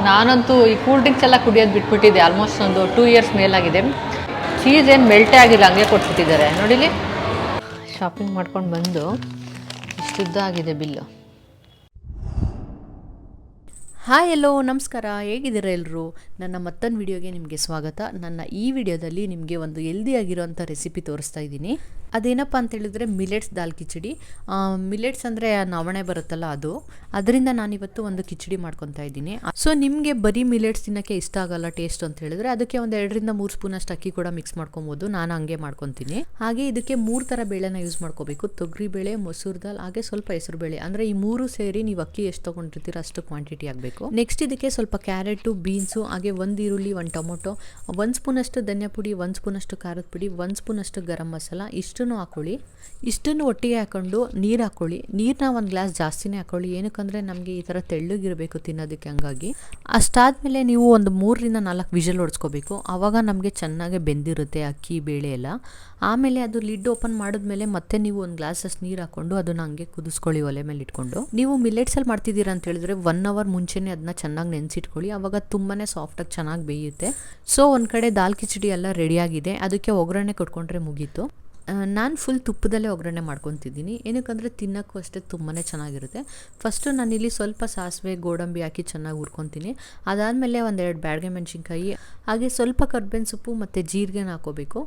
ನಾನಂತೂ ಈ cool drinks ಎಲ್ಲ ಕುಡಿಯೋದು ಬಿಟ್ಬಿಟ್ಟಿದ್ದೆ. ಆಲ್ಮೋಸ್ಟ್ ಒಂದು 2 ಇಯರ್ಸ್ ಮೇಲಾಗಿದೆ. ಚೀಸ್ ಏನು ಮೆಲ್ಟೇ ಆಗಿಲ್ಲ, ಹಂಗೆ ಕೊಟ್ಬಿಟ್ಟಿದ್ದಾರೆ ನೋಡಿಲಿ. ಶಾಪಿಂಗ್ ಮಾಡ್ಕೊಂಡು ಬಂದು ಇಷ್ಟುದ್ದ ಆಗಿದೆ ಬಿಲ್ಲು. ಹಾಯ್ ಎಲ್ಲೋ ನಮಸ್ಕಾರ, ಹೇಗಿದ್ದೀರಾ ಎಲ್ಲರೂ? ನನ್ನ ಮತ್ತೊಂದು ವಿಡಿಯೋಗೆ ನಿಮಗೆ ಸ್ವಾಗತ. ನನ್ನ ಈ ವಿಡಿಯೋದಲ್ಲಿ ನಿಮಗೆ ಒಂದು ಹೆಲ್ದಿಯಾಗಿರೋಂಥ ರೆಸಿಪಿ ತೋರಿಸ್ತಾ ಇದ್ದೀನಿ. ಅದೇನಪ್ಪ ಅಂತ ಹೇಳಿದ್ರೆ ಮಿಲೆಟ್ಸ್ ದಾಲ್ ಕಿಚಡಿ. ಮಿಲೆಟ್ಸ್ ಅಂದರೆ ನವಣೆ ಬರುತ್ತಲ್ಲ, ಅದರಿಂದ ನಾನಿವತ್ತು ಒಂದು ಕಿಚಡಿ ಮಾಡ್ಕೊತಾ ಇದ್ದೀನಿ. ಸೊ ನಿಮಗೆ ಬರೀ ಮಿಲೆಟ್ಸ್ ತಿನ್ನೋಕ್ಕೆ ಇಷ್ಟ ಆಗಲ್ಲ ಟೇಸ್ಟ್ ಅಂತ ಹೇಳಿದ್ರೆ ಅದಕ್ಕೆ ಒಂದು 2 ರಿಂದ 3 ಸ್ಪೂನಷ್ಟು ಅಕ್ಕಿ ಕೂಡ ಮಿಕ್ಸ್ ಮಾಡ್ಕೊಬೋದು. ನಾನು ಹಂಗೆ ಮಾಡ್ಕೊತೀನಿ. ಹಾಗೆ ಇದಕ್ಕೆ 3 ಥರ ಬೇಳೆನ ಯೂಸ್ ಮಾಡ್ಕೋಬೇಕು. ತೊಗರಿ ಬೇಳೆ, ಮೊಸರು ದಾಲ್, ಹಾಗೆ ಸ್ವಲ್ಪ ಹೆಸರು ಬೇಳೆ. ಅಂದರೆ ಈ 3 ಸೇರಿ ನೀವು ಅಕ್ಕಿ ಎಷ್ಟು ತೊಗೊಂಡಿರ್ತೀರ ಅಷ್ಟು ಕ್ವಾಂಟಿಟಿ ಆಗಬೇಕು. ನೆಕ್ಸ್ಟ್ ಇದಕ್ಕೆ ಸ್ವಲ್ಪ ಕ್ಯಾರೆಟು, ಬೀನ್ಸು, ಹಾಗೆ 1 ಈರುಳ್ಳಿ, 1 ಟೊಮೊಟೊ, 1 ಸ್ಪೂನಷ್ಟು ಧನಿಯಾ ಪುಡಿ, 1 ಸ್ಪೂನಷ್ಟು ಖಾರದ ಪುಡಿ, 1 ಸ್ಪೂನಷ್ಟು ಗರಂ ಮಸಾಲ, ಇಷ್ಟನ್ನು ಹಾಕೊಳ್ಳಿ. ಇಷ್ಟನ್ನು ಒಟ್ಟಿಗೆ ಹಾಕೊಂಡು ನೀರು ಹಾಕೊಳ್ಳಿ. ನೀರನ್ನ 1 ಗ್ಲಾಸ್ ಜಾಸ್ತಿನೇ ಹಾಕೊಳ್ಳಿ. ಏನಕ್ಕಂದರೆ ನಮಗೆ ಈ ಥರ ತೆಳ್ಳಗಿರಬೇಕು ತಿನ್ನೋದಕ್ಕೆ, ಹಂಗಾಗಿ. ಅಷ್ಟಾದಮೇಲೆ ನೀವು ಒಂದು 3 ರಿಂದ 4 ವಿಷಲ್ ಹೊಡ್ಸ್ಕೋಬೇಕು. ಆವಾಗ ನಮಗೆ ಚೆನ್ನಾಗಿ ಬೆಂದಿರುತ್ತೆ ಅಕ್ಕಿ ಬೇಳೆ ಎಲ್ಲ. ಆಮೇಲೆ ಅದು ಲಿಡ್ ಓಪನ್ ಮಾಡಿದ್ಮೇಲೆ ಮತ್ತೆ ನೀವು 1 ಗ್ಲಾಸ್ ಅಷ್ಟು ನೀರು ಹಾಕೊಂಡು ಅದನ್ನು ಹಂಗೆ ಕುದಿಸ್ಕೊಳ್ಳಿ ಒಲೆ ಮೇಲೆ ಇಟ್ಕೊಂಡು. ನೀವು ಮಿಲೆಟ್ಸಲ್ಲಿ ಮಾಡ್ತಿದ್ದೀರಾ ಅಂತ ಹೇಳಿದ್ರೆ 1 ಅವರ್ ಮುಂಚೆನೇ ಅದನ್ನ ಚೆನ್ನಾಗಿ ನೆನೆಸಿಟ್ಕೊಳ್ಳಿ. ಆವಾಗ ತುಂಬಾ ಸಾಫ್ಟಾಗಿ ಚೆನ್ನಾಗಿ ಬೇಯುತ್ತೆ. ಸೊ ಒಂದು ಕಡೆ ದಾಲ್ ಕಿಚಡಿ ಎಲ್ಲ ರೆಡಿಯಾಗಿದೆ. ಅದಕ್ಕೆ ಒಗ್ಗರಣೆ ಕೊಟ್ಕೊಂಡ್ರೆ ಮುಗೀತು. ನಾನು ಫುಲ್ ತುಪ್ಪದಲ್ಲೇ ಒಗ್ಗರಣೆ ಮಾಡ್ಕೊತಿದ್ದೀನಿ. ಏನಕ್ಕಂದರೆ ತಿನ್ನೋಕ್ಕೂ ಅಷ್ಟೇ ತುಂಬಾ ಚೆನ್ನಾಗಿರುತ್ತೆ. ಫಸ್ಟು ನಾನಿಲ್ಲಿ ಸ್ವಲ್ಪ ಸಾಸಿವೆ, ಗೋಡಂಬಿ ಹಾಕಿ ಚೆನ್ನಾಗಿ ಹುರ್ಕೊತೀನಿ. ಅದಾದಮೇಲೆ 1-2 ಬ್ಯಾಡಗೆ ಮೆಣಸಿನ್ಕಾಯಿ, ಹಾಗೆ ಸ್ವಲ್ಪ ಕರ್ಬೇವಿನ ಸೊಪ್ಪು ಮತ್ತು ಜೀರಿಗೆನ ಹಾಕೋಬೇಕು.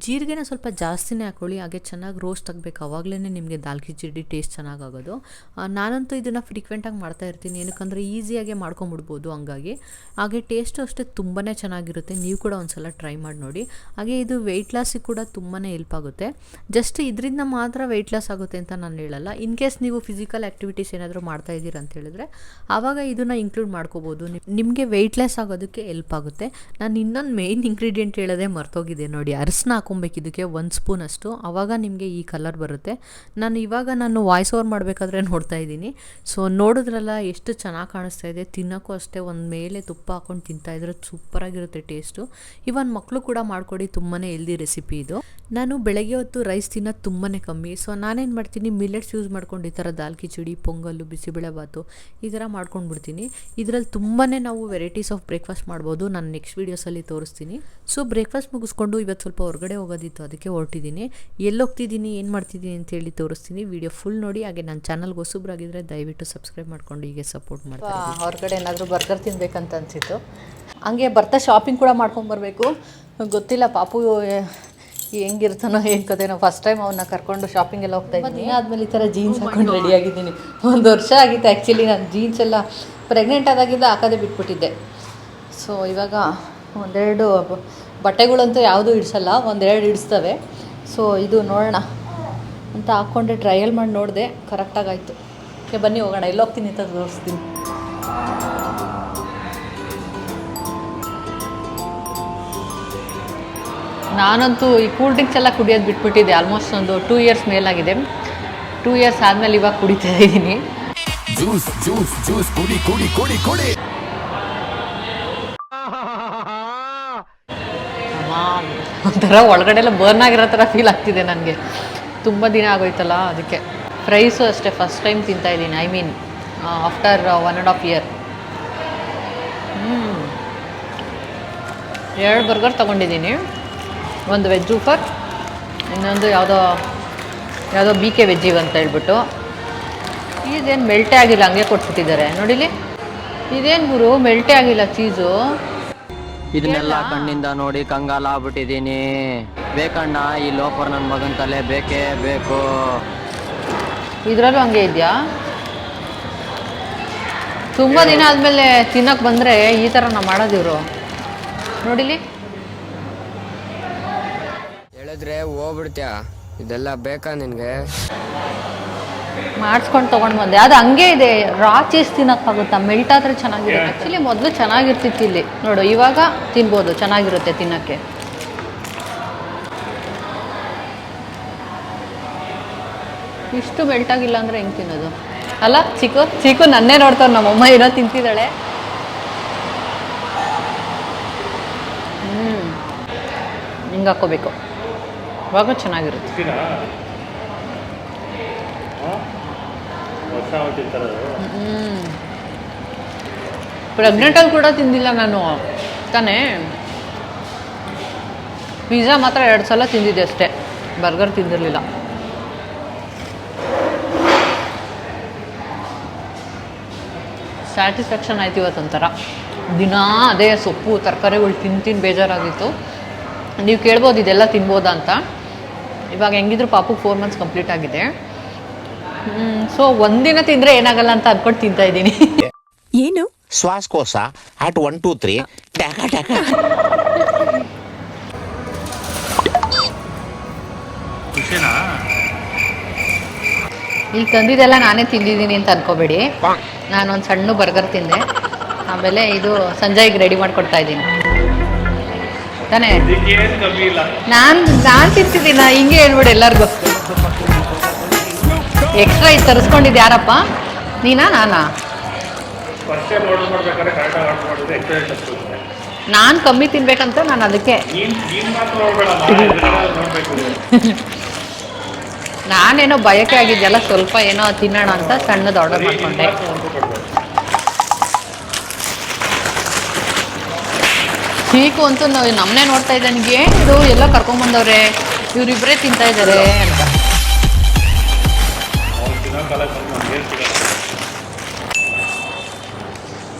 ಜೀರಿಗೆನ ಸ್ವಲ್ಪ ಜಾಸ್ತಿನೇ ಹಾಕೊಳ್ಳಿ. ಹಾಗೆ ಚೆನ್ನಾಗಿ ರೋಸ್ಟ್ ಆಗಬೇಕು. ಆವಾಗಲೇ ನಿಮಗೆ ದಾಲ್ ಕಿಚಡಿ ಟೇಸ್ಟ್ ಚೆನ್ನಾಗಾಗೋದು. ನಾನಂತೂ ಇದನ್ನು ಫ್ರೀಕ್ವೆಂಟಾಗಿ ಮಾಡ್ತಾ ಇರ್ತೀನಿ. ಏನಕ್ಕಂದರೆ ಈಸಿಯಾಗೆ ಮಾಡ್ಕೊಂಬಿಡ್ಬೋದು, ಹಂಗಾಗಿ. ಹಾಗೆ ಟೇಸ್ಟು ಅಷ್ಟೇ ತುಂಬಾ ಚೆನ್ನಾಗಿರುತ್ತೆ. ನೀವು ಕೂಡ ಒಂದ್ಸಲ ಟ್ರೈ ಮಾಡಿ ನೋಡಿ. ಹಾಗೆ ಇದು ವೆಯ್ಟ್ ಲಾಸಿಗೆ ಕೂಡ ತುಂಬಾ ಹೆಲ್ಪ್ ಆಗುತ್ತೆ. ಜಸ್ಟ್ ಇದರಿಂದ ಮಾತ್ರ ವೆಯ್ಟ್ ಲಾಸ್ ಆಗುತ್ತೆ ಅಂತ ನಾನು ಹೇಳಲ್ಲ. ಇನ್ ಕೇಸ್ ನೀವು ಫಿಸಿಕಲ್ ಆ್ಯಕ್ಟಿವಿಟೀಸ್ ಏನಾದರೂ ಮಾಡ್ತಾ ಇದ್ದೀರಾ ಅಂತ ಹೇಳಿದ್ರೆ ಆವಾಗ ಇದನ್ನು ಇನ್ಕ್ಲೂಡ್ ಮಾಡ್ಕೋಬೋದು. ನಿಮಗೆ ವೆಯ್ಟ್ ಲಾಸ್ ಆಗೋದಕ್ಕೆ ಹೆಲ್ಪ್ ಆಗುತ್ತೆ. ನಾನು ಇನ್ನೊಂದು ಮೇಯ್ನ್ ಇಂಗ್ರೀಡಿಯೆಂಟ್ ಹೇಳೋದೇ ಮರ್ತೋಗಿದೆ ನೋಡಿ. ಅರಸನ್ನ ಹಾಕೊಬೇಕು ಇದಕ್ಕೆ 1 ಸ್ಪೂನ್ ಅಷ್ಟು. ಆವಾಗ ನಿಮಗೆ ಈ ಕಲರ್ ಬರುತ್ತೆ. ನಾನು ವಾಯ್ಸ್ ಓವರ್ ಮಾಡಬೇಕಾದ್ರೆ ನೋಡ್ತಾ ಇದ್ದೀನಿ. ಸೊ ನೋಡಿದ್ರಲ್ಲ ಎಷ್ಟು ಚೆನ್ನಾಗಿ ಕಾಣಿಸ್ತಾ ಇದೆ. ತಿನ್ನೋಕ್ಕೂ ಅಷ್ಟೇ ಒಂದು ಮೇಲೆ ತುಪ್ಪ ಹಾಕೊಂಡು ತಿಂತಾಯಿದ್ರೆ ಸೂಪರಾಗಿರುತ್ತೆ ಟೇಸ್ಟು. ಇವನ್ ಮಕ್ಕಳು ಕೂಡ ಮಾಡಿಕೊಡಿ, ತುಂಬಾ ಹೆಲ್ದಿ ರೆಸಿಪಿ ಇದು. ನಾನು ಬೆಳಗ್ಗೆ ಹೊತ್ತು ರೈಸ್ ತಿನ್ನೋದು ತುಂಬಾ ಕಮ್ಮಿ. ಸೊ ನಾನೇನು ಮಾಡ್ತೀನಿ, ಮಿಲೆಟ್ಸ್ ಯೂಸ್ ಮಾಡ್ಕೊಂಡು ಈ ಥರ ದಾಲ್ ಕಿಚಡಿ, ಪೊಂಗಲ್ಲು, ಬಿಸಿಬೇಳೆಬಾತು ಈ ಥರ ಮಾಡ್ಕೊಂಡ್ಬಿಡ್ತೀನಿ. ಇದರಲ್ಲಿ ತುಂಬಾ ನಾವು ವೆರೈಟೀಸ್ ಆಫ್ ಬ್ರೇಕ್ಫಾಸ್ಟ್ ಮಾಡ್ಬೋದು. ನಾನು ನೆಕ್ಸ್ಟ್ ವೀಡಿಯೋಸಲ್ಲಿ ತೋರಿಸ್ತೀನಿ. ಸೊ ಬ್ರೇಕ್ಫಾಸ್ಟ್ ಮುಗಿಸ್ಕೊಂಡು ಇವತ್ತು ಸ್ವಲ್ಪ ಹೊರಗಡೆ ಹೋಗೋದಿತ್ತು, ಅದಕ್ಕೆ ಹೊರಟಿದ್ದೀನಿ. ಹೋಗ್ತಿದ್ದೀನಿ, ಏನು ಮಾಡ್ತಿದ್ದೀನಿ ಅಂತೇಳಿ ತೋರಿಸ್ತೀನಿ. ವಿಡಿಯೋ ಫುಲ್ ನೋಡಿ. ಹಾಗೆ ನನ್ನ ಚಾನಲ್ಗೆ ಹೊಸಬ್ರಾಗಿದ್ದರೆ ದಯವಿಟ್ಟು ಸಬ್ಸ್ಕ್ರೈಬ್ ಮಾಡ್ಕೊಂಡು ಹೀಗೆ ಸಪೋರ್ಟ್ ಮಾಡ್ತೀನಿ. ಹೊರಗಡೆ ಏನಾದರೂ ಬರ್ಗರ್ ತಿನ್ಬೇಕಂತ ಅನಿಸಿತ್ತು. ಹಂಗೆ ಬರ್ತಾ ಶಾಪಿಂಗ್ ಕೂಡ ಮಾಡ್ಕೊಂಬರ್ಬೇಕು. ಗೊತ್ತಿಲ್ಲ ಪಾಪು ಹೆಂಗಿರ್ತಾನೋ ಏನು ಕಥೆನೋ. ಫಸ್ಟ್ ಟೈಮ್ ಅವನ್ನ ಕರ್ಕೊಂಡು ಶಾಪಿಂಗ್ ಎಲ್ಲ ಹೋಗ್ತಾ ಇದ್ದೀನಿ. ಆದಮೇಲೆ ಈ ಥರ ಜೀನ್ಸ್ ಹಾಕೊಂಡು ರೆಡಿಯಾಗಿದ್ದೀನಿ. 1 ವರ್ಷ ಆಗಿತ್ತು ಆ್ಯಕ್ಚುಲಿ. ನಾನು ಜೀನ್ಸ್ ಎಲ್ಲ ಪ್ರೆಗ್ನೆಂಟ್ ಆದಾಗಿಂದ ಹಾಕೋದೇ ಬಿಟ್ಬಿಟ್ಟಿದ್ದೆ. ಸೊ ಇವಾಗ 1-2 ಬಟ್ಟೆಗಳಂತೂ ಯಾವುದೂ ಇಡಿಸಲ್ಲ, 1-2 ಇಡಿಸ್ತವೆ. ಸೊ ಇದು ನೋಡೋಣ ಅಂತ ಹಾಕ್ಕೊಂಡೆ ಟ್ರಯಲ್ ಮಾಡಿ ನೋಡಿದೆ, ಕರೆಕ್ಟಾಗಾಯಿತು. ಓಕೆ ಬನ್ನಿ ಹೋಗೋಣ. ಎಲ್ಲೋಗ್ತೀನಿ ಅಂತ ತೋರಿಸ್ತೀನಿ. ನಾನಂತೂ ಈ ಕೂಲ್ ಡ್ರಿಂಕ್ಸ್ ಎಲ್ಲ ಕುಡಿಯೋದು ಬಿಟ್ಬಿಟ್ಟಿದ್ದೆ. ಆಲ್ಮೋಸ್ಟ್ ಒಂದು 2 ಇಯರ್ಸ್ ಮೇಲಾಗಿದೆ. 2 ಇಯರ್ಸ್ ಆದಮೇಲೆ ಇವಾಗ ಕುಡಿತಾ ಇದ್ದೀನಿ. ಜ್ಯೂಸ್ ಜ್ಯೂಸ್ ಜ್ಯೂಸ್ ಕುಡಿ ಕುಡಿ ಕುಡಿ ಕುಡಿ. ಒಂಥರ ಒಳಗಡೆ ಎಲ್ಲ ಬರ್ನ್ ಆಗಿರೋ ಥರ ಫೀಲ್ ಆಗ್ತಿದೆ ನನಗೆ. ತುಂಬ ದಿನ ಆಗೋಯ್ತಲ್ಲ, ಅದಕ್ಕೆ. ಫ್ರೈಸು ಅಷ್ಟೇ ಫಸ್ಟ್ ಟೈಮ್ ತಿಂತಾಯಿದ್ದೀನಿ. I mean after 1.5 year. 2 burger ತೊಗೊಂಡಿದ್ದೀನಿ. ಒಂದು ವೆಜ್ ಊಫರ್, ಇನ್ನೊಂದು ಯಾವುದೋ BK ವೆಜ್ಜಿಗೆ ಅಂತ ಹೇಳ್ಬಿಟ್ಟು. ಇದೇನು ಮೆಲ್ಟೇ ಆಗಿಲ್ಲ, ಹಂಗೆ ಕೊಟ್ಬಿಟ್ಟಿದ್ದಾರೆ ನೋಡಿಲಿ. ಇದೇನು ಗುರು ಮೆಲ್ಟೇ ಆಗಿಲ್ಲ ಚೀಸು. ಇದನ್ನೆಲ್ಲ ಕಣ್ಣಿಂದ ನೋಡಿ ಕಂಗಾಲ ಆಗ್ಬಿಟ್ಟಿದ್ದೀನಿ. ಬೇಕಣ್ಣ, ಈ ಲೋಫರ್ ನನ್ನ ಮಗನ ತಲೆ ಬೇಕೇ ಬೇಕು. ಇದರಲ್ಲೂ ಹಂಗೆ ಇದೆಯಾ? ತುಂಬ ದಿನ ಆದಮೇಲೆ ತಿನ್ನೋಕ್ಕೆ ಬಂದರೆ ಈ ಥರ ನಾವು ಮಾಡೋದಿವರು ನೋಡಿಲಿ. ಹೇಳಿದ್ರೆ ಹೋಗ್ಬಿಡ್ತೀಯ, ಇದೆಲ್ಲ ಬೇಕಾ ನಿನಗೆ? ಮಾಡಿಸ್ಕೊಂಡು ತೊಗೊಂಡು ಬಂದೆ. ಅದು ಹಂಗೆ ಇದೆ. ರಾ ಚೀಸ್ ತಿನ್ನೋಕ್ಕಾಗುತ್ತಾ? ಮೆಲ್ಟ್ ಆದರೆ ಚೆನ್ನಾಗಿರುತ್ತೆ. ಆ್ಯಕ್ಚುಲಿ ಮೊದಲು ಚೆನ್ನಾಗಿರ್ತಿತ್ತು ಇಲ್ಲಿ ನೋಡು. ಇವಾಗ ತಿನ್ಬೋದು, ಚೆನ್ನಾಗಿರುತ್ತೆ ತಿನ್ನೋಕ್ಕೆ. ಇಷ್ಟು ಮೆಲ್ಟ್ ಆಗಿಲ್ಲ ಅಂದರೆ ಹೆಂಗೆ ತಿನ್ನೋದು ಅಲ್ಲ? ಚಿಕ್ಕು ನನ್ನೇ ನೋಡ್ತಾರೆ. ನಮ್ಮಮ್ಮ ಏನೋ ತಿಂತಿದ್ದಾಳೆ. ಹಿಂಗೆ ಹಾಕ್ಕೋಬೇಕು, ಇವಾಗ ಚೆನ್ನಾಗಿರುತ್ತೆ. ಪ್ರೆಗ್ನೆಂಟಲ್ಲಿ ಕೂಡ ತಿಂದಿಲ್ಲ ನಾನು ತಾನೇ. ಪಿಜ್ಜಾ ಮಾತ್ರ 2 ಸಲ ತಿಂದಿದ್ದೆ ಅಷ್ಟೇ, ಬರ್ಗರ್ ತಿಂದಿರಲಿಲ್ಲ. ಸ್ಯಾಟಿಸ್ಫ್ಯಾಕ್ಷನ್ ಆಯ್ತು ಇವತ್ತೊಂಥರ. ದಿನ ಅದೇ ಸೊಪ್ಪು ತರಕಾರಿಗಳು ತಿಂದು ಬೇಜಾರಾಗಿತ್ತು. ನೀವು ಕೇಳ್ಬೋದು ಇದೆಲ್ಲ ತಿನ್ಬೋದಾ ಅಂತ. ಇವಾಗ ಹೆಂಗಿದ್ರು ಪಾಪುಗೆ 4 ಮಂತ್ಸ್ ಕಂಪ್ಲೀಟ್ ಆಗಿದೆ. ಸೊ ಒಂದಿನ ತಿಂದರೆ ಏನಾಗಲ್ಲ ಅಂತ ಅಂದ್ಕೊಂಡು ತಿಂತಾಯಿದ್ದೀನಿ. ಏನು ಶ್ವಾಸಕೋಶ ಅಟ್ 1 2 3 ಟ್ಯಾಕ ಟ್ಯಾಕ. ಇಲ್ಲಿ ತಂದಿದ್ದೆಲ್ಲ ನಾನೇ ತಿಂದಿದ್ದೀನಿ ಅಂತ ಅನ್ಕೋಬೇಡಿ. ನಾನೊಂದು ಸಣ್ಣ ಬರ್ಗರ್ ತಿಂದೆ. ಆಮೇಲೆ ಇದು ಸಂಜಯ್ಗೆ ರೆಡಿ ಮಾಡಿಕೊಡ್ತಾ ಇದ್ದೀನಿ ತಾನೇ. ನಾನು ತಿಂತಿದ್ದೀನಿ, ಹಿಂಗೆ ಹೇಳ್ಬಿಡು ಎಲ್ಲರಿಗೂ. ಎಕ್ಸ್ಟ್ರಾ ಇದು ತರಿಸ್ಕೊಂಡಿದ್ದು ಯಾರಪ್ಪ, ನೀನಾ ನಾನಾ? ನಾನು ಕಮ್ಮಿ ತಿನ್ಬೇಕಂತ ನಾನು ಅದಕ್ಕೆ ನಾನೇನೋ ಬಯಕೆ ಆಗಿದ್ದೆಲ್ಲ ಸ್ವಲ್ಪ ಏನೋ ತಿನ್ನೋಣ ಅಂತ ಸಣ್ಣದು ಆರ್ಡರ್ ಮಾಡಿಕೊಂಡೆ. ಚೀಕು ಅಂತೂ ನಮ್ಮನೆ ನೋಡ್ತಾ ಇದ್ದೆ, ನನಗೆ ಇದು ಎಲ್ಲ ಕರ್ಕೊಂಬಂದವ್ರೆ, ಇವರಿಬ್ಬರೇ ತಿಂತಾ ಇದ್ದಾರೆ ಅಂತ.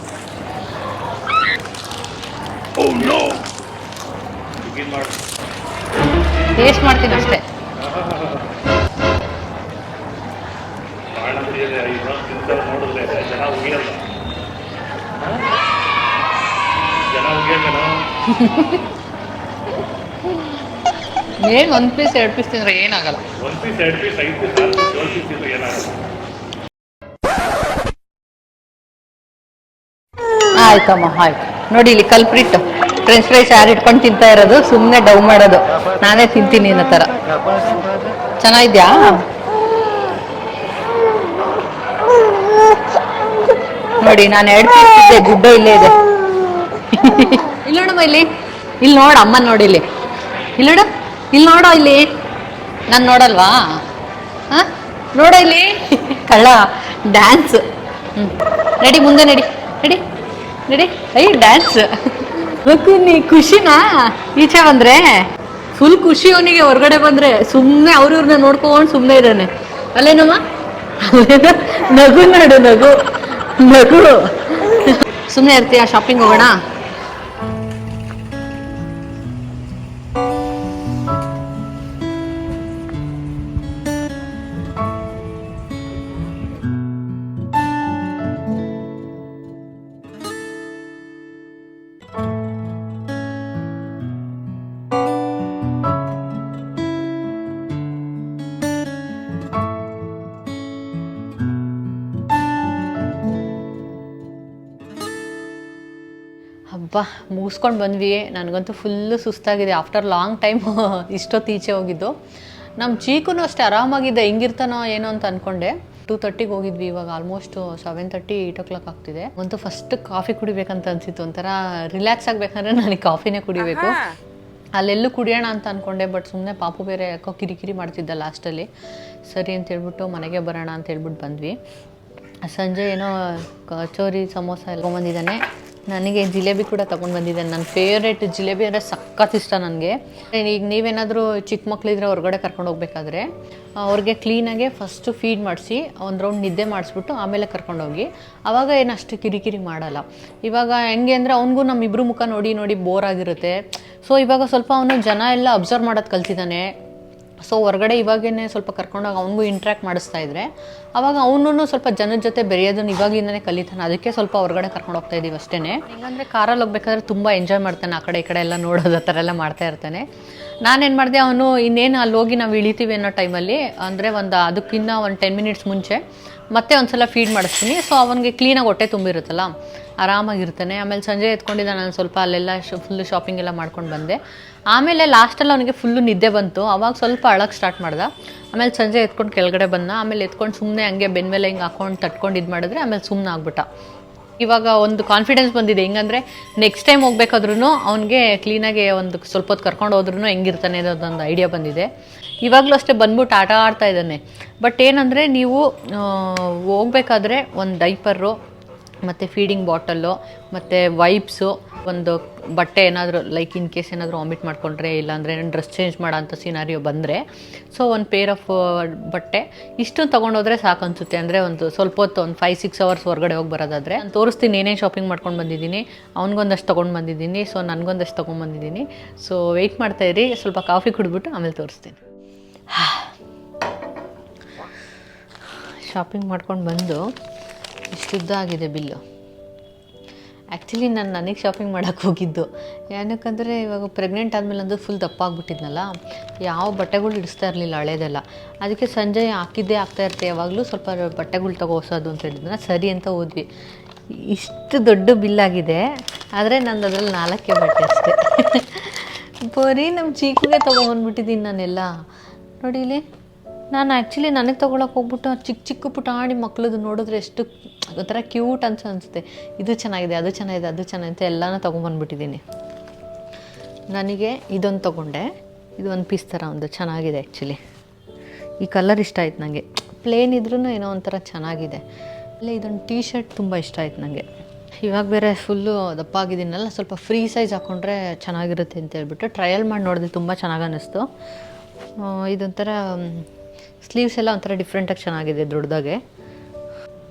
ಟೇಸ್ಟ್ ಮಾಡ್ತೀನಿ ಅಷ್ಟೇ. ಏನು 1 ಪೀಸ್ 2 ಪೀಸ್ ತಿಂದ್ರೆ ಏನಾಗಲ್ಲ. ಆಯ್ತಮ್ಮ ಆಯ್ತು. ನೋಡಿ ಇಲ್ಲಿ ಕಲ್ಪ್ರಿಟ್ ಫ್ರೆಂಚ್ ಫ್ರೈಸ್ ಯಾರು ಇಟ್ಕೊಂಡು ತಿಂತಾ ಇರೋದು, ಸುಮ್ಮನೆ ಡೌ ಮಾಡೋದು. ನಾನೇ ತಿಂತೀನಿ ಅನ್ನೋ ಥರ. ಚೆನ್ನಾಗಿದ್ಯಾ? ನೋಡಿ ನಾನು 2 ಪೀಸ್ ತಿಂದೆ, ಗುಡ್ಡ ಇಲ್ಲೇ ಇದೆ. ಇಲ್ಲಿ ನೋಡಮ್ಮ, ಇಲ್ಲಿ ನೋಡ ಅಮ್ಮ, ನೋಡಿ ಇಲ್ಲಿ ನೋಡ, ಇಲ್ಲಿ ನೋಡೋ, ಇಲ್ಲಿ ನಾನು ನೋಡಲ್ವಾ? ಹಾಂ ನೋಡೋ ಇಲ್ಲಿ ಕಳ್ಳ ಡ್ಯಾನ್ಸ್. ನಡಿ ಮುಂದೆ ನಡಿ ನಡಿ ನಡಿ. ಡ್ಯಾನ್ಸ್ ನೀ ಖುಷಿನಾ? ಈಚೆ ಬಂದರೆ ಫುಲ್ ಖುಷಿ ಅವನಿಗೆ. ಹೊರಗಡೆ ಬಂದರೆ ಸುಮ್ಮನೆ ಅವ್ರನ್ನ ನೋಡ್ಕೊಂಡು ಸುಮ್ಮನೆ ಇದ್ದಾನೆ. ಅಲ್ಲೇನಮ್ಮ? ನಗು ನೋಡು, ನಗು ನಗು. ಸುಮ್ಮನೆ ಇರ್ತೀಯ? ಶಾಪಿಂಗ್ ಹೋಗೋಣ? ಹಬ್ಬ ಮುಗಿಸ್ಕೊಂಡು ಬಂದ್ವಿ. ನನಗಂತೂ ಫುಲ್ಲು ಸುಸ್ತಾಗಿದೆ. ಆಫ್ಟರ್ ಲಾಂಗ್ ಟೈಮ್ ಇಷ್ಟೊತ್ತು ಈಚೆ ಹೋಗಿದ್ದು. ನಮ್ಮ ಚೀಕೂ ಅಷ್ಟೇ ಆರಾಮಾಗಿದ್ದೆ, ಹೆಂಗಿರ್ತಾನೋ ಏನೋ ಅಂತ ಅಂದ್ಕೊಂಡೆ. 2:30ಗೆ ಹೋಗಿದ್ವಿ, ಇವಾಗ ಆಲ್ಮೋಸ್ಟ್ 7:30 8 o'clock ಆಗ್ತಿದೆ. ಅಂತೂ ಫಸ್ಟ್ ಕಾಫಿ ಕುಡಿಬೇಕಂತ ಅನಿಸಿತ್ತು. ಒಂಥರ ರಿಲ್ಯಾಕ್ಸ್ ಆಗಬೇಕಂದ್ರೆ ನನಗೆ ಕಾಫಿನೇ ಕುಡಿಬೇಕು. ಅಲ್ಲೆಲ್ಲೂ ಕುಡಿಯೋಣ ಅಂತ ಅಂದ್ಕೊಂಡೆ, ಬಟ್ ಸುಮ್ಮನೆ ಪಾಪು ಬೇರೆ ಯಾಕೋ ಕಿರಿಕಿರಿ ಮಾಡ್ತಿದ್ದ ಲಾಸ್ಟಲ್ಲಿ. ಸರಿ ಅಂತ ಹೇಳ್ಬಿಟ್ಟು ಮನೆಗೆ ಬರೋಣ ಅಂತ ಹೇಳ್ಬಿಟ್ಟು ಬಂದ್ವಿ. ಸಂಜೆ ಏನೋ ಕಚೋರಿ ಸಮೋಸ ಎಲ್ಲ ತೊಗೊಂಬಂದಿದ್ದಾನೆ. ನನಗೆ ಜಿಲೇಬಿ ಕೂಡ ತೊಗೊಂಡು ಬಂದಿದ್ದಾನೆ. ನನ್ನ ಫೇವ್ರೇಟ್ ಜಿಲೇಬಿ ಅಂದರೆ ಸಖತ್ ಇಷ್ಟ ನನಗೆ. ಈಗ ನೀವೇನಾದರೂ ಚಿಕ್ಕ ಮಕ್ಕಳಿದ್ರೆ ಹೊರಗಡೆ ಕರ್ಕೊಂಡು ಹೋಗ್ಬೇಕಾದ್ರೆ ಅವ್ರಿಗೆ ಕ್ಲೀನಾಗೆ ಫಸ್ಟು ಫೀಡ್ ಮಾಡಿಸಿ ಒಂದು ರೌಂಡ್ ನಿದ್ದೆ ಮಾಡಿಸ್ಬಿಟ್ಟು ಆಮೇಲೆ ಕರ್ಕೊಂಡೋಗಿ. ಆವಾಗ ಏನಷ್ಟು ಕಿರಿಕಿರಿ ಮಾಡಲ್ಲ. ಇವಾಗ ಹೆಂಗೆ ಅಂದರೆ ಅವನಿಗೂ ನಮ್ಮಿಬ್ಬರು ಮುಖ ನೋಡಿ ನೋಡಿ ಬೋರ್ ಆಗಿರುತ್ತೆ. ಸೊ ಇವಾಗ ಸ್ವಲ್ಪ ಅವನು ಜನ ಎಲ್ಲ ಅಬ್ಸರ್ವ್ ಮಾಡೋದು ಕಲ್ತಿದ್ದಾನೆ. ಸೊ ಹೊರಗಡೆ ಇವಾಗೇನೆ ಸ್ವಲ್ಪ ಕರ್ಕೊಂಡೋಗಿ ಅವನಿಗೂ ಇಂಟ್ರ್ಯಾಕ್ಟ್ ಮಾಡಿಸ್ತಾ ಇದ್ರೆ ಅವಾಗ ಅವನು ಸ್ವಲ್ಪ ಜನದ ಜೊತೆ ಬೆರೆಯೋದನ್ನು ಇವಾಗಿಂದನೇ ಕಲಿತಾನೆ. ಅದಕ್ಕೆ ಸ್ವಲ್ಪ ಹೊರಗಡೆ ಕರ್ಕೊಂಡು ಹೋಗ್ತಾ ಇದ್ದೀವಿ ಅಷ್ಟೇ. ಹೆಂಗಂದರೆ ಕಾರಲ್ಲಿ ಹೋಗ್ಬೇಕಾದ್ರೆ ತುಂಬ ಎಂಜಾಯ್ ಮಾಡ್ತಾನೆ, ಆ ಕಡೆ ಈ ಕಡೆ ಎಲ್ಲ ನೋಡೋದು, ಆ ಥರ ಎಲ್ಲ ಮಾಡ್ತಾ ಇರ್ತಾನೆ. ನಾನೇನು ಮಾಡಿದೆ, ಅವನು ಇನ್ನೇನು ಅಲ್ಲಿ ಹೋಗಿ ನಾವು ಇಳಿತೀವಿ ಅನ್ನೋ ಟೈಮಲ್ಲಿ, ಅಂದರೆ ಅದಕ್ಕಿಂತ ಒಂದು 10 minutes ಮುಂಚೆ ಮತ್ತೆ ಒಂದು ಸಲ ಫೀಡ್ ಮಾಡಿಸ್ತೀನಿ. ಸೊ ಅವನಿಗೆ ಕ್ಲೀನಾಗಿ ಹೊಟ್ಟೆ ತುಂಬಿರುತ್ತಲ್ಲ, ಆರಾಮಾಗಿರ್ತಾನೆ. ಆಮೇಲೆ ಸಂಜೆ ಎತ್ಕೊಂಡಿದ್ದ, ನಾನು ಸ್ವಲ್ಪ ಅಲ್ಲೆಲ್ಲ ಫುಲ್ಲು ಶಾಪಿಂಗ್ ಎಲ್ಲ ಮಾಡ್ಕೊಂಡು ಬಂದೆ. ಆಮೇಲೆ ಲಾಸ್ಟಲ್ಲಿ ಅವನಿಗೆ ಫುಲ್ಲು ನಿದ್ದೆ ಬಂತು. ಅವಾಗ ಸ್ವಲ್ಪ ಅಳಕ್ಕೆ ಸ್ಟಾರ್ಟ್ ಮಾಡ್ದೆ. ಆಮೇಲೆ ಸಂಜೆ ಎತ್ಕೊಂಡು ಕೆಳಗಡೆ ಬಂದ. ಆಮೇಲೆ ಎತ್ಕೊಂಡು ಸುಮ್ಮನೆ ಹಂಗೆ ಬೆನ್ನ ಮೇಲೆ ಹಿಂಗೆ ಹಾಕೊಂಡು ತಟ್ಕೊಂಡು ಇದು ಮಾಡಿದ್ರೆ ಆಮೇಲೆ ಸುಮ್ಮನೆ ಆಗ್ಬಿಟ್ಟ. ಇವಾಗ ಒಂದು ಕಾನ್ಫಿಡೆನ್ಸ್ ಬಂದಿದೆ. ಹೆಂಗಂದರೆ ನೆಕ್ಸ್ಟ್ ಟೈಮ್ ಹೋಗ್ಬೇಕಾದ್ರೂ ಅವನಿಗೆ ಕ್ಲೀನಾಗಿ ಒಂದು ಸ್ವಲ್ಪ ಹೊತ್ತು ಕರ್ಕೊಂಡು ಹೋದ್ರೂ ಹೆಂಗಿರ್ತಾನೆ ಅನ್ನೋದೊಂದು ಐಡಿಯಾ ಬಂದಿದೆ. ಇವಾಗಲೂ ಅಷ್ಟೇ ಬಂದ್ಬಿಟ್ಟು ಆಟ ಆಡ್ತಾ ಇದ್ದಾನೆ. ಬಟ್ ಏನಂದರೆ ನೀವು ಹೋಗ್ಬೇಕಾದ್ರೆ ಒಂದು ಡೈಪರು ಮತ್ತು ಫೀಡಿಂಗ್ ಬಾಟಲ್ಲು ಮತ್ತು ವೈಪ್ಸು, ಒಂದು ಬಟ್ಟೆ ಏನಾದರೂ ಲೈಕ್ ಇನ್ ಕೇಸ್ ಏನಾದರೂ ವಾಮಿಟ್ ಮಾಡಿಕೊಂಡ್ರೆ ಇಲ್ಲಾಂದರೆ ಡ್ರೆಸ್ ಚೇಂಜ್ ಮಾಡೋ ಅಂಥ ಸಿನಾರಿಯೋ ಬಂದರೆ ಸೊ ಒಂದು ಪೇರ್ ಆಫ್ ಬಟ್ಟೆ ಇಷ್ಟು ತೊಗೊಂಡೋದ್ರೆ ಸಾಕು ಅನಿಸುತ್ತೆ. ಅಂದರೆ ಒಂದು ಸ್ವಲ್ಪ ಹೊತ್ತು ಒಂದು 5-6 ಅವರ್ಸ್ ಹೊರಗಡೆ ಹೋಗಿ ಬರೋದಾದರೆ ನಾನು ತೋರಿಸ್ತೀನಿ ಏನೇನು ಶಾಪಿಂಗ್ ಮಾಡ್ಕೊಂಡು ಬಂದಿದ್ದೀನಿ. ಅವ್ನಿಗೊಂದಷ್ಟು ತೊಗೊಂಡು ಬಂದಿದ್ದೀನಿ, ಸೊ ನನಗೊಂದಷ್ಟು ತೊಗೊಂಡ್ಬಂದಿದ್ದೀನಿ. ಸೊ ವೆಯ್ಟ್ ಮಾಡ್ತಾಯಿರಿ, ಸ್ವಲ್ಪ ಕಾಫಿ ಕುಡಿದ್ಬಿಟ್ಟು ಆಮೇಲೆ ತೋರಿಸ್ತೀನಿ. ಶಾಪಿಂಗ್ ಮಾಡ್ಕೊಂಡು ಬಂದು ಇಷ್ಟುದ್ದ ಆಗಿದೆ ಬಿಲ್ಲು. ಆ್ಯಕ್ಚುಲಿ ನಾನು ನನಗೆ ಶಾಪಿಂಗ್ ಮಾಡೋಕ್ಕೆ ಹೋಗಿದ್ದು ಏನಕ್ಕಂದರೆ ಇವಾಗ ಪ್ರೆಗ್ನೆಂಟ್ ಆದಮೇಲೆ ಅಂದು ಫುಲ್ ದಪ್ಪ ಆಗಿಬಿಟ್ಟಿದ್ನಲ್ಲ, ಯಾವ ಬಟ್ಟೆಗಳು ಇಡಿಸ್ತಾ ಇರಲಿಲ್ಲ ಹಳೇದೆಲ್ಲ. ಅದಕ್ಕೆ ಸಂಜೆ ಹಾಕಿದ್ದೇ ಆಗ್ತಾಯಿರ್ತೆ, ಯಾವಾಗಲೂ ಸ್ವಲ್ಪ ಬಟ್ಟೆಗಳು ಹೊಸದು ಅಂತ ಹೇಳಿದ್ನ ಸರಿ ಅಂತ ಹೋದ್ವಿ. ಇಷ್ಟು ದೊಡ್ಡ ಬಿಲ್ಲಾಗಿದೆ, ಆದರೆ ನಂದು ಅದರಲ್ಲಿ 4 ಬಟ್ಟೆ ಅಷ್ಟೇ. ಬರೀ ನಮ್ಮ ಚೀಕಿಗೆ ತೊಗೊಂಬಂದ್ಬಿಟ್ಟಿದ್ದೀನಿ ನಾನೆಲ್ಲ. ನೋಡಿ ಇಲ್ಲಿ ನಾನು ಆ್ಯಕ್ಚುಲಿ ನನಗೆ ತೊಗೊಳಕ್ಕೆ ಹೋಗ್ಬಿಟ್ಟು ಚಿಕ್ಕ ಚಿಕ್ಕ ಪುಟಾಣಿ ಮಕ್ಳದ್ದು ನೋಡಿದ್ರೆ ಎಷ್ಟು ಒಂಥರ ಕ್ಯೂಟ್ ಅನಿಸುತ್ತೆ. ಇದು ಚೆನ್ನಾಗಿದೆ, ಅದು ಚೆನ್ನಾಗಿದೆ, ಅದು ಚೆನ್ನಾಗಿದೆ ಅಂತ ಎಲ್ಲನೂ ತೊಗೊಂಬಂದ್ಬಿಟ್ಟಿದ್ದೀನಿ. ನನಗೆ ಇದೊಂದು ತೊಗೊಂಡೆ, ಇದು ಒಂದು ಪೀಸ್ ಥರ ಒಂದು ಚೆನ್ನಾಗಿದೆ. ಆ್ಯಕ್ಚುಲಿ ಈ ಕಲರ್ ಇಷ್ಟ ಆಯ್ತು ನನಗೆ, ಪ್ಲೇನ್ ಇದ್ರೂ ಏನೋ ಒಂಥರ ಚೆನ್ನಾಗಿದೆ. ಅಲ್ಲೇ ಇದೊಂದು ಟೀ ಶರ್ಟ್ ತುಂಬ ಇಷ್ಟ ಆಯ್ತು ನನಗೆ. ಇವಾಗ ಬೇರೆ ಫುಲ್ಲು ದಪ್ಪ ಆಗಿದ್ದೀನಲ್ಲ, ಸ್ವಲ್ಪ ಫ್ರೀ ಸೈಜ್ ಹಾಕ್ಕೊಂಡ್ರೆ ಚೆನ್ನಾಗಿರುತ್ತೆ ಅಂತ ಹೇಳ್ಬಿಟ್ಟು ಟ್ರಯಲ್ ಮಾಡಿ ನೋಡಿದೆ, ತುಂಬ ಚೆನ್ನಾಗಿ ಅನ್ನಿಸ್ತು. ಇದೊಂಥರ ಸ್ಲೀವ್ಸ್ ಎಲ್ಲ ಒಂಥರ ಡಿಫ್ರೆಂಟಾಗಿ ಚೆನ್ನಾಗಿದೆ ದೊಡ್ಡದಾಗೆ.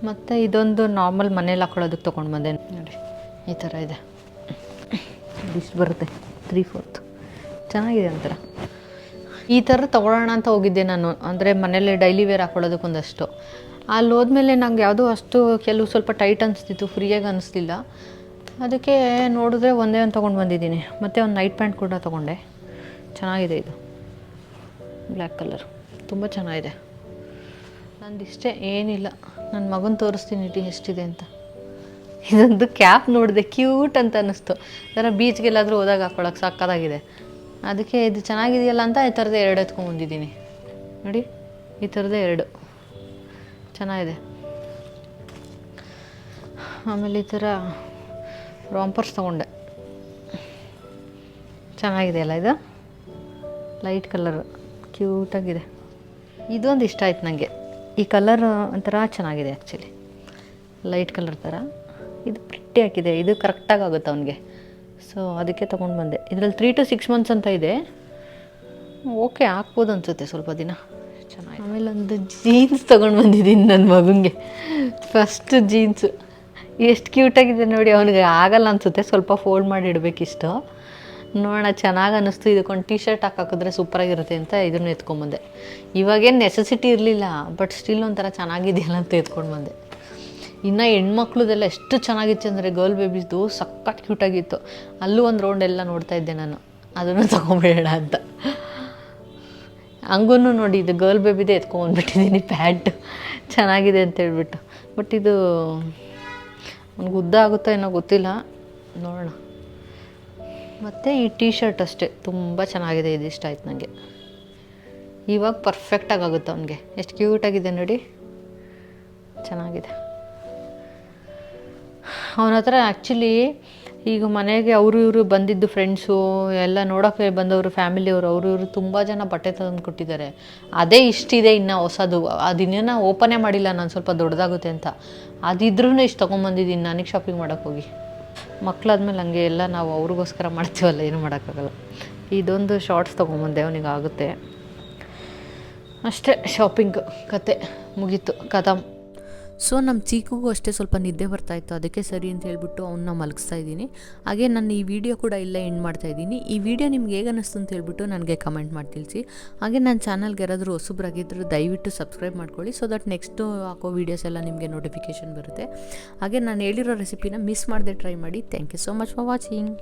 ಮತ್ತು ಇದೊಂದು ನಾರ್ಮಲ್ ಮನೇಲಿ ಹಾಕ್ಕೊಳ್ಳೋದಕ್ಕೆ ತೊಗೊಂಡು ಬಂದೆ ನೋಡಿ, ಈ ಥರ ಇದೆ. ಇದಿಷ್ಟು ಬರುತ್ತೆ 3/4 ಚೆನ್ನಾಗಿದೆ ಒಂಥರ. ಈ ಥರ ತೊಗೊಳ್ಳೋಣ ಅಂತ ಹೋಗಿದ್ದೆ ನಾನು, ಅಂದರೆ ಮನೇಲಿ ಡೈಲಿ ವೇರ್ ಹಾಕ್ಕೊಳ್ಳೋದಕ್ಕೆ ಒಂದಷ್ಟು. ಅಲ್ಲಿ ಹೋದ್ಮೇಲೆ ನಂಗೆ ಯಾವುದೋ ಅಷ್ಟು ಕೆಲವು ಸ್ವಲ್ಪ ಟೈಟ್ ಅನಿಸ್ತಿತ್ತು, ಫ್ರೀಯಾಗಿ ಅನ್ನಿಸ್ಲಿಲ್ಲ. ಅದಕ್ಕೆ ನೋಡಿದ್ರೆ ಒಂದೇ ಒಂದು ತೊಗೊಂಡು ಬಂದಿದ್ದೀನಿ. ಮತ್ತು ಒಂದು ನೈಟ್ ಪ್ಯಾಂಟ್ ಕೂಡ ತೊಗೊಂಡೆ, ಚೆನ್ನಾಗಿದೆ. ಇದು ಬ್ಲ್ಯಾಕ್ ಕಲರ್ ತುಂಬ ಚೆನ್ನಾಗಿದೆ. ನಂದಿಷ್ಟೇ, ಏನಿಲ್ಲ. ನನ್ನ ಮಗನ ತೋರಿಸ್ತೀನಿ ಎಷ್ಟಿದೆ ಅಂತ. ಇದೊಂದು ಕ್ಯಾಪ್ ನೋಡಿದೆ, ಕ್ಯೂಟ್ ಅಂತ ಅನ್ನಿಸ್ತು. ಥರ ಬೀಚ್ಗೆಲ್ಲಾದರೂ ಹೋದಾಗ ಹಾಕ್ಕೊಳಕ್ಕೆ ಸಾಕಾಗಿದೆ. ಅದಕ್ಕೆ ಇದು ಚೆನ್ನಾಗಿದೆಯಲ್ಲ ಅಂತ ಈ ಥರದ್ದು 2 ಎತ್ಕೊಂಡ್ಬಂದಿದ್ದೀನಿ. ನೋಡಿ ಈ ಥರದ್ದು 2 ಚೆನ್ನಾಗಿದೆ. ಆಮೇಲೆ ಈ ಥರ ರಾಂಪರ್ಸ್ ತೊಗೊಂಡೆ, ಚೆನ್ನಾಗಿದೆ ಅಲ್ಲ. ಇದು ಲೈಟ್ ಕಲರ್ ಕ್ಯೂಟಾಗಿದೆ. ಇದೊಂದು ಇಷ್ಟ ಆಯ್ತು ನನಗೆ, ಈ ಕಲರ್ ಒಂಥರ ಚೆನ್ನಾಗಿದೆ. ಆ್ಯಕ್ಚುಲಿ ಲೈಟ್ ಕಲರ್ ಥರ ಇದು ಪ್ರಿಟ್ಟಿ ಹಾಕಿದೆ, ಇದು ಕರೆಕ್ಟಾಗಿ ಆಗುತ್ತೆ ಅವನಿಗೆ. ಸೊ ಅದಕ್ಕೆ ತೊಗೊಂಡು ಬಂದೆ. ಇದರಲ್ಲಿ 3 to 6 months ಅಂತ ಇದೆ. ಓಕೆ ಹಾಕ್ಬೋದು ಅನಿಸುತ್ತೆ ಸ್ವಲ್ಪ ದಿನ, ಚೆನ್ನಾಗಿ. ಆಮೇಲೆ ಒಂದು ಜೀನ್ಸ್ ತೊಗೊಂಡು ಬಂದಿದ್ದೀನಿ ನನ್ನ ಮಗನಿಗೆ, ಫಸ್ಟ್ ಜೀನ್ಸು. ಎಷ್ಟು ಕ್ಯೂಟಾಗಿದೆ ನೋಡಿ. ಅವನಿಗೆ ಆಗಲ್ಲ ಅನಿಸುತ್ತೆ, ಸ್ವಲ್ಪ ಫೋಲ್ಡ್ ಮಾಡಿ ಇಡಬೇಕಿಷ್ಟು. ನೋಡೋಣ, ಚೆನ್ನಾಗಿ ಅನ್ನಿಸ್ತು. ಇದಕ್ಕೊಂದು ಟೀ ಶರ್ಟ್ ಹಾಕಿದ್ರೆ ಸೂಪರಾಗಿರುತ್ತೆ ಅಂತ ಇದನ್ನು ಎತ್ಕೊಂಬಂದೆ. ಇವಾಗೇನು ನೆಸೆಸಿಟಿ ಇರಲಿಲ್ಲ, ಬಟ್ ಸ್ಟಿಲ್ ಒಂಥರ ಚೆನ್ನಾಗಿದೆಯಲ್ಲ ಅಂತ ಎತ್ಕೊಂಡು ಬಂದೆ. ಇನ್ನು ಹೆಣ್ಮಕ್ಳದೆಲ್ಲ ಎಷ್ಟು ಚೆನ್ನಾಗಿತ್ತು ಅಂದರೆ ಗರ್ಲ್ ಬೇಬೀಸ್ದು ಸಖತ್ ಕ್ಯೂಟಾಗಿತ್ತು. ಅಲ್ಲೂ ಒಂದು ರೌಂಡ್ ಎಲ್ಲ ನೋಡ್ತಾ ಇದ್ದೆ ನಾನು, ಅದನ್ನು ತೊಗೊಂಬೇಡ ಅಂತ. ಹಂಗೂ ನೋಡಿ, ಇದು ಗರ್ಲ್ ಬೇಬಿದೇ ಎತ್ಕೊಂಡ್ಬಂದ್ಬಿಟ್ಟಿದ್ದೀನಿ ಪ್ಯಾಂಟು, ಚೆನ್ನಾಗಿದೆ ಅಂತ ಹೇಳ್ಬಿಟ್ಟು. ಬಟ್ ಇದು ನನಗೆ ಉದ್ದ ಆಗುತ್ತೋ ಏನೋ ಗೊತ್ತಿಲ್ಲ, ನೋಡೋಣ. ಮತ್ತು ಈ ಟೀ ಶರ್ಟ್ ಅಷ್ಟೇ ತುಂಬ ಚೆನ್ನಾಗಿದೆ, ಇದು ಇಷ್ಟ ಆಯ್ತು ನನಗೆ. ಇವಾಗ ಪರ್ಫೆಕ್ಟಾಗಿ ಆಗುತ್ತೆ ಅವನಿಗೆ. ಎಷ್ಟು ಕ್ಯೂಟಾಗಿದೆ ನೋಡಿ, ಚೆನ್ನಾಗಿದೆ. ಅವನ ಹತ್ರ ಆ್ಯಕ್ಚುಲಿ ಈಗ ಮನೆಗೆ ಅವರು ಇವರು ಬಂದಿದ್ದು ಫ್ರೆಂಡ್ಸು ಎಲ್ಲ ನೋಡೋಕ್ಕೆ ಬಂದವರು, ಫ್ಯಾಮಿಲಿಯವರು, ಅವರು ಇವರು ತುಂಬ ಜನ ಬಟ್ಟೆ ತಂದು ಕೊಟ್ಟಿದ್ದಾರೆ. ಅದೇ ಇಷ್ಟಿದೆ ಇನ್ನು ಹೊಸದು, ಅದನ್ನೇನ ಓಪನೇ ಮಾಡಿಲ್ಲ ನಾನು, ಸ್ವಲ್ಪ ದೊಡ್ಡದಾಗುತ್ತೆ ಅಂತ. ಅದಿದ್ರೂ ಇಷ್ಟು ತೊಗೊಂಬಂದಿದ್ದೀನಿ ನನಗೆ ಶಾಪಿಂಗ್ ಮಾಡೋಕ್ಕೆ ಹೋಗಿ. ಮಕ್ಕಳಾದ್ಮೇಲೆ ಹಂಗೆ ಎಲ್ಲ ನಾವು ಅವ್ರಿಗೋಸ್ಕರ ಮಾಡ್ತೀವಲ್ಲ, ಏನು ಮಾಡೋಕ್ಕಾಗಲ್ಲ. ಇದೊಂದು ಶಾರ್ಟ್ಸ್ ತೊಗೊಂಬಂದೆ, ಅವನಿಗೆ ಆಗುತ್ತೆ ಅಷ್ಟೇ. ಶಾಪಿಂಗ್ ಕತೆ ಮುಗೀತು, ಕದಮ್. ಸೊ ನಮ್ಮ ಚೀಕಿಗೂ ಅಷ್ಟೇ ಸ್ವಲ್ಪ ನಿದ್ದೆ ಬರ್ತಾಯಿತ್ತು, ಅದಕ್ಕೆ ಸರಿ ಅಂತ ಹೇಳ್ಬಿಟ್ಟು ಅವನ್ನ ಮಲಗಿಸ್ತಾ ಇದ್ದೀನಿ. ಹಾಗೆ ನಾನು ಈ ವಿಡಿಯೋ ಕೂಡ ಇಲ್ಲೇ ಎಂಡ್ ಮಾಡ್ತಾ ಇದ್ದೀನಿ. ಈ ವಿಡಿಯೋ ನಿಮ್ಗೆ ಹೇಗೆ ಅನ್ನಿಸ್ತು ಅಂತ ಹೇಳ್ಬಿಟ್ಟು ನನಗೆ ಕಮೆಂಟ್ ಮಾಡಿ ತಿಳಿಸಿ. ಹಾಗೆ ನನ್ನ ಚಾನಲ್ಗೆ ಯಾರಾದರೂ ಹೊಸಬ್ರಾಗಿದ್ದರೂ ದಯವಿಟ್ಟು ಸಬ್ಸ್ಕ್ರೈಬ್ ಮಾಡ್ಕೊಳ್ಳಿ, ಸೊ ದಟ್ ನೆಕ್ಸ್ಟು ಹಾಕೋ ವೀಡಿಯೋಸ್ ಎಲ್ಲ ನಿಮಗೆ ನೋಟಿಫಿಕೇಷನ್ ಬರುತ್ತೆ. ಹಾಗೆ ನಾನು ಹೇಳಿರೋ ರೆಸಿಪಿನ ಮಿಸ್ ಮಾಡದೆ ಟ್ರೈ ಮಾಡಿ. Thank you so much for watching.